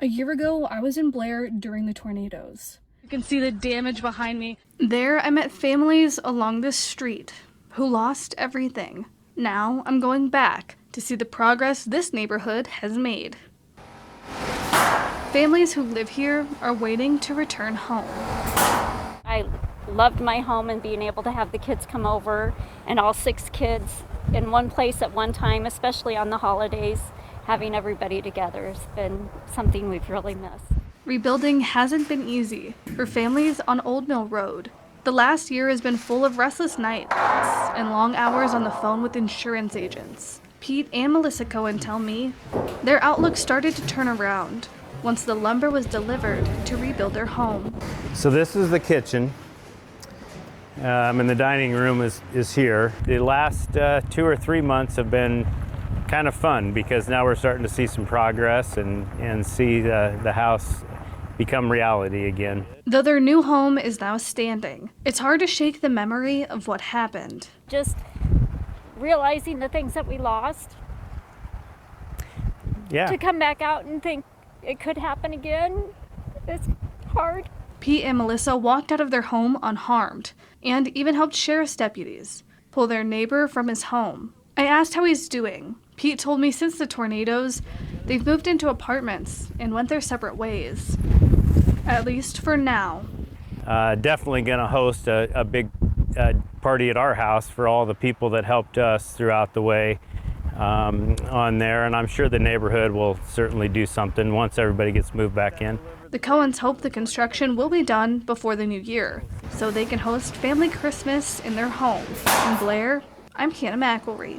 A year ago, I was in Blair during the tornadoes. You can see the damage behind me. There, I met families along this street who lost everything. Now, I'm going back to see the progress this neighborhood has made. Families who live here are waiting to return home. I loved my home and being able to have the kids come over and all 6 kids in one place at one time, especially on the holidays. Having everybody together has been something we've really missed. Rebuilding hasn't been easy for families on Old Mill Road. The last year has been full of restless nights and long hours on the phone with insurance agents. Pete and Melissa Cohen tell me their outlook started to turn around once the lumber was delivered to rebuild their home. So this is the kitchen, and the dining room is here. The last 2 or 3 months have been kind of fun because now we're starting to see some progress and see the house become reality again. Though their new home is now standing, it's hard to shake the memory of what happened. Just realizing the things that we lost. Yeah. To come back out and think it could happen again, it's hard. Pete and Melissa walked out of their home unharmed and even helped sheriff's deputies pull their neighbor from his home. I asked how he's doing. Pete told me since the tornadoes, they've moved into apartments and went their separate ways. At least for now. Definitely going to host a big party at our house for all the people that helped us throughout the way on there, and I'm sure the neighborhood will certainly do something once everybody gets moved back in. The Cohens hope the construction will be done before the new year, so they can host family Christmas in their home. In Blair, I'm Hannah McElry.